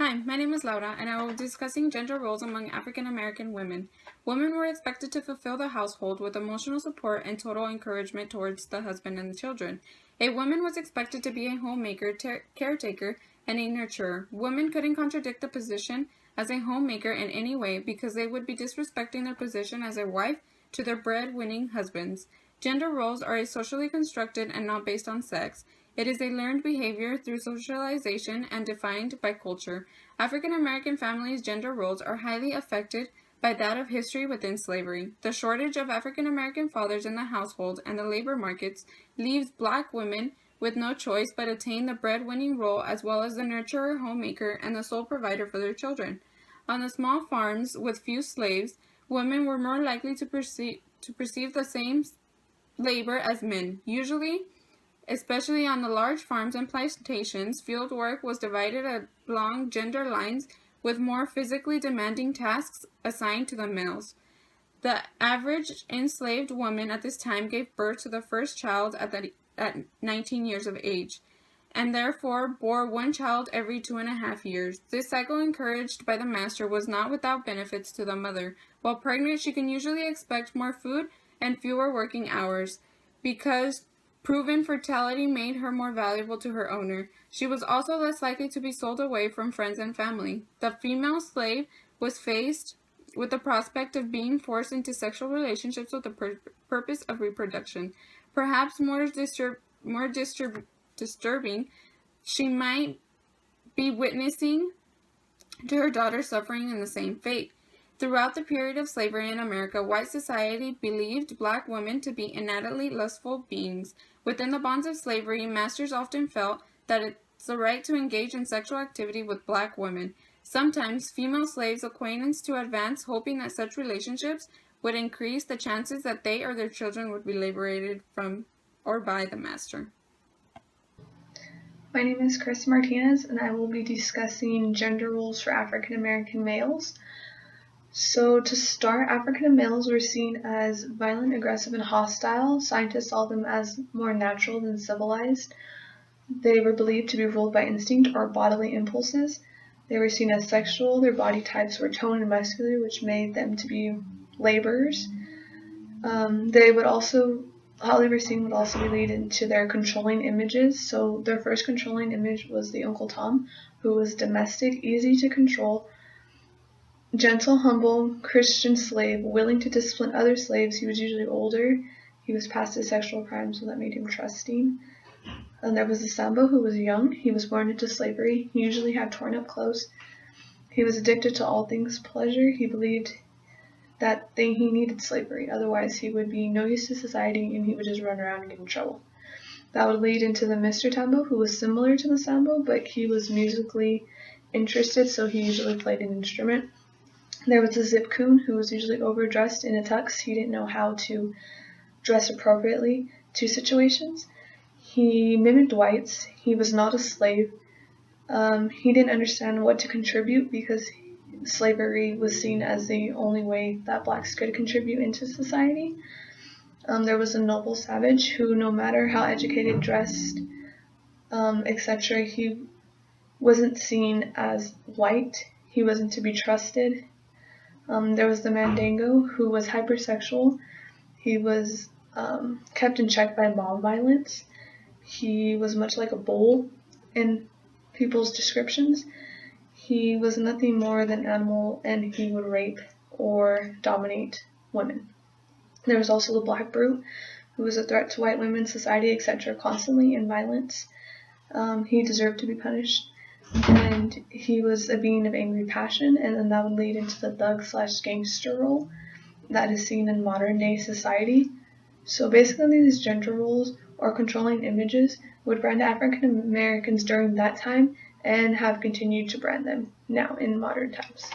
Hi, my name is Laura, and I will be discussing gender roles among African American women. Women were expected to fulfill the household with emotional support and total encouragement towards the husband and the children. A woman was expected to be a homemaker, caretaker, and a nurturer. Women couldn't contradict the position as a homemaker in any way because they would be disrespecting their position as a wife to their breadwinning husbands. Gender roles are socially constructed and not based on sex. It is a learned behavior through socialization and defined by culture. African American families' gender roles are highly affected by that of history within slavery. The shortage of African American fathers in the household and the labor markets leaves Black women with no choice but attain the breadwinning role as well as the nurturer, homemaker, and the sole provider for their children. On the small farms with few slaves, women were more likely to perceive the same labor as men. Usually, especially on the large farms and plantations, field work was divided along gender lines with more physically demanding tasks assigned to the males. The average enslaved woman at this time gave birth to the first child at 19 years of age, and therefore bore one child every 2.5 years. This cycle, encouraged by the master, was not without benefits to the mother. While pregnant, she can usually expect more food and fewer working hours, because proven fertility made her more valuable to her owner. She was also less likely to be sold away from friends and family. The female slave was faced with the prospect of being forced into sexual relationships with the purpose of reproduction. Perhaps more disturbing, she might be witnessing to her daughter suffering in the same fate. Throughout the period of slavery in America, white society believed Black women to be innately lustful beings. Within the bonds of slavery, masters often felt that it's a right to engage in sexual activity with Black women. Sometimes, female slaves acquaintance to advance, hoping that such relationships would increase the chances that they or their children would be liberated from or by the master. My name is Carissa Martinez, and I will be discussing gender roles for African American males. So to start, African males were seen as violent, aggressive, and hostile. Scientists saw them as more natural than civilized. They were believed to be ruled by instinct or bodily impulses. They were seen as sexual. Their body types were toned and muscular, which made them to be laborers. How they were seen would also be related to their controlling images. So their first controlling image was the Uncle Tom, who was domestic, easy to control, gentle, humble, Christian slave, willing to discipline other slaves. He was usually older. He was past his sexual prime, so that made him trusting. And there was the Sambo, who was young. He was born into slavery. He usually had torn up clothes. He was addicted to all things pleasure. He believed that he needed slavery. Otherwise, he would be no use to society, and he would just run around and get in trouble. That would lead into the Mr. Tambo, who was similar to the Sambo, but he was musically interested, so he usually played an instrument. There was the Zip Coon, who was usually overdressed in a tux. He didn't know how to dress appropriately to situations. He mimicked whites. He was not a slave. He didn't understand what to contribute because slavery was seen as the only way that Blacks could contribute into society. There was a noble savage who, no matter how educated, dressed, etc., he wasn't seen as white. He wasn't to be trusted. There was the Mandingo, who was hypersexual. He was kept in check by mob violence. He was much like a bull in people's descriptions. He was nothing more than animal, and he would rape or dominate women. There was also the Black Brute, who was a threat to white women, society, etc., constantly in violence. He deserved to be punished. And he was a being of angry passion, and then that would lead into the thug/gangster role that is seen in modern day society. So basically, these gender roles or controlling images would brand African Americans during that time and have continued to brand them now in modern times.